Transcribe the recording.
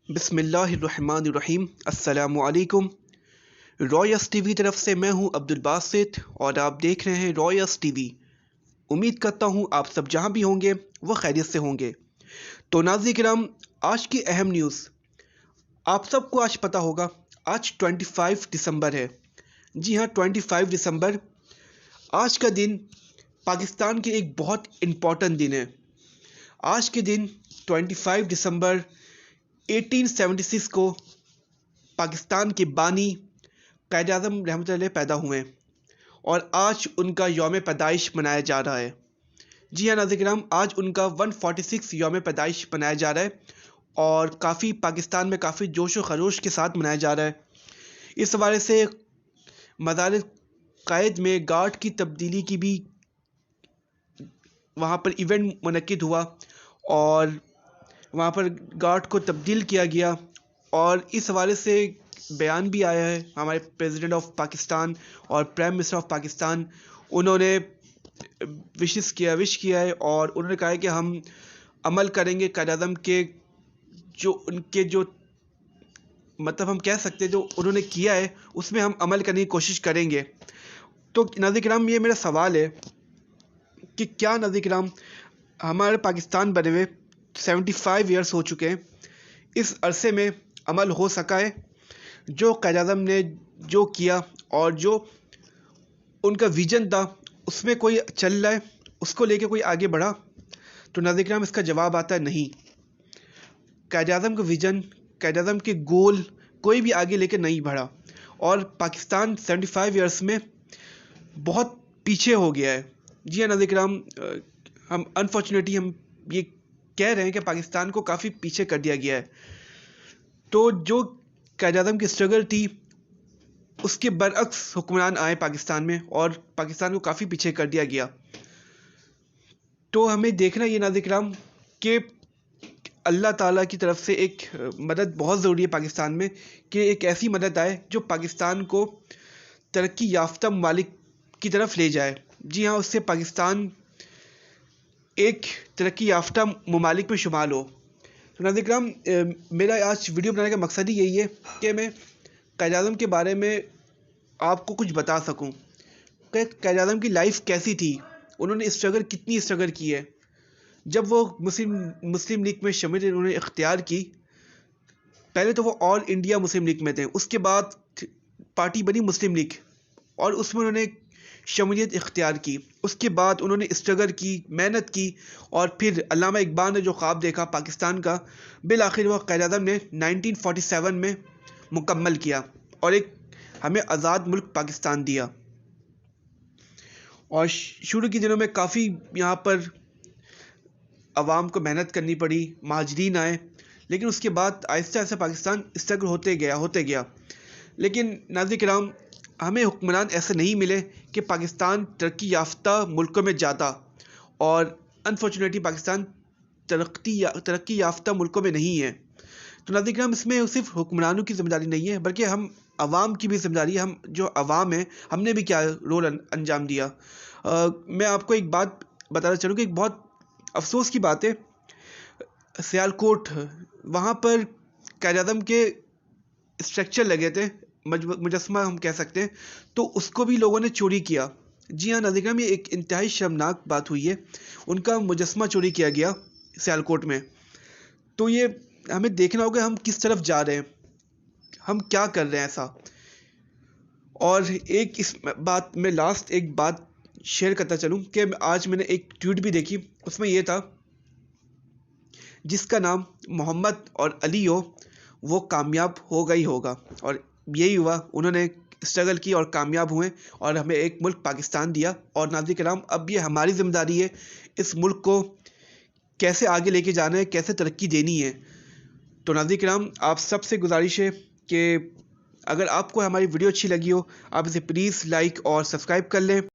बिस्मिल्लाहिर्रहमानिर्रहीम। अस्सलाम वालेकुम। रॉयस टीवी तरफ से मैं हूं अब्दुल बासित और आप देख रहे हैं रॉयस टीवी। उम्मीद करता हूं आप सब जहां भी होंगे वो खैरियत से होंगे। तो नाज़रीन किराम, आज की अहम न्यूज़ आप सबको आज पता होगा, आज 25 दिसंबर है। जी हाँ, 25 दिसंबर आज का दिन पाकिस्तान के एक बहुत इम्पॉर्टेंट दिन है। आज के दिन 25 दिसंबर 1876 को पाकिस्तान के बानी क़ायद-ए-आज़म रहमतुल्लाह अलैह पैदा हुए और आज उनका यौम पैदाइश मनाया जा रहा है। जी हाँ नाज़रीन किराम, आज उनका 146 यौम पैदाइश मनाया जा रहा है और काफ़ी पाकिस्तान में काफ़ी जोश व खरोश के साथ मनाया जा रहा है। इस हवाले से मज़ार क़ायद में गार्ड की तब्दीली की भी वहाँ पर इवेंट मुनक्किद हुआ और वहाँ पर गार्ड को तब्दील किया गया और इस हवाले से बयान भी आया है हमारे प्रेसिडेंट ऑफ पाकिस्तान और प्राइम मिनिस्टर ऑफ पाकिस्तान। उन्होंने विश किया है और उन्होंने कहा है कि हम अमल करेंगे क़ायद-ए-आज़म के जो मतलब हम कह सकते हैं जो उन्होंने किया है उसमें हम अमल करने की कोशिश करेंगे। तो नाज़रीन किराम, ये मेरा सवाल है कि क्या नाज़रीन किराम हमारे पाकिस्तान बने हुए 75 ईयर्स हो चुके हैं, इस अरसे में अमल हो सका है जो क़ायद-ए-आज़म ने जो किया और जो उनका विजन था उसमें कोई चल रहा है, उसको लेके कोई आगे बढ़ा? तो नाज़रीन किराम, इसका जवाब आता है नहीं। क़ायद-ए-आज़म का विजन, क़ायद-ए-आज़म के गोल कोई भी आगे लेके नहीं बढ़ा और पाकिस्तान 75 ईयर्स में बहुत पीछे हो गया है। जी हाँ नाज़रीन किराम, हम अनफॉर्चुनेटली हम ये कह रहे हैं कि पाकिस्तान को काफ़ी पीछे कर दिया गया है। तो जो क़ायद-ए-आज़म की स्ट्रगल थी उसके बरअक्स हुक्मरान आए पाकिस्तान में और पाकिस्तान को काफ़ी पीछे कर दिया गया। तो हमें देखना ये नाज़रीन किराम कि अल्लाह ताला की तरफ से एक मदद बहुत ज़रूरी है पाकिस्तान में, कि एक ऐसी मदद आए जो पाकिस्तान को तरक्की याफ्ता ममालिक की तरफ ले जाए। जी हाँ, उससे पाकिस्तान एक तरक्की याफ्ता ममालिक में शुमार हो। तो नाज़रीन किराम, मेरा आज वीडियो बनाने का मकसद ही यही है कि मैं क़ायद-ए-आज़म के बारे में आपको कुछ बता सकूं कि क़ायद-ए-आज़म की लाइफ कैसी थी, उन्होंने कितनी स्ट्रगल की है। जब वो मुस्लिम लीग में शमूलियत उन्होंने इख्तियार की, पहले तो वो ऑल इंडिया मुस्लिम लीग में थे, उसके बाद पार्टी बनी मुस्लिम लीग और उसमें उन्होंने शमूलियत इख्तियार की। उसके बाद उन्होंने स्ट्रगल की, मेहनत की और फिर अल्लामा इकबाल ने जो ख्वाब देखा पाकिस्तान का, बिल आखिर वह क़ायद-ए-आज़म ने 1947 में मुकम्मल किया और एक हमें आज़ाद मुल्क पाकिस्तान दिया। और शुरू के दिनों में काफ़ी यहाँ पर अवाम को मेहनत करनी पड़ी, महाजरीन आए, लेकिन उसके बाद आहिस्ता आहिस्ता पाकिस्तान स्ट्रगल होते गया। लेकिन नाज़रीन किराम, हमें हुक्मरान ऐसे नहीं मिले कि पाकिस्तान तरक्की याफ्ता मुल्कों में जाता और अनफॉर्चुनेटली पाकिस्तान तरक्की याफ्ता मुल्कों में नहीं है। तो नाज़रीन किराम, इसमें सिर्फ हुक्मरानों की ज़िम्मेदारी नहीं है बल्कि हम अवाम की भी ज़िम्मेदारी है। हम जो अवाम है, हमने भी क्या रोल अंजाम दिया। मैं आपको एक बात बताना चाहूँ कि एक बहुत अफसोस की बात है, सियालकोट वहाँ पर क़ायद-ए-आज़म के स्ट्रक्चर लगे थे, मुजस्समा हम कह सकते हैं, तो उसको भी लोगों ने चोरी किया। जी हाँ नाज़रीन किराम, ये एक इंतहाई शर्मनाक बात हुई है, उनका मुजस्समा चोरी किया गया सियालकोट में। तो ये हमें देखना होगा हम किस तरफ जा रहे हैं, हम क्या कर रहे हैं ऐसा। और एक इस बात में लास्ट एक बात शेयर करता चलूँ कि आज मैंने एक ट्वीट भी देखी, उसमें ये था, जिसका नाम मोहम्मद और अली हो वो कामयाब होगा ही होगा, और यही हुआ। उन्होंने स्ट्रगल की और कामयाब हुए और हमें एक मुल्क पाकिस्तान दिया। और नाज़रीन किराम, अब ये हमारी ज़िम्मेदारी है इस मुल्क को कैसे आगे लेके जाना है, कैसे तरक्की देनी है। तो नाज़रीन किराम, आप सबसे गुजारिश है कि अगर आपको हमारी वीडियो अच्छी लगी हो, आप इसे प्लीज़ लाइक और सब्सक्राइब कर लें।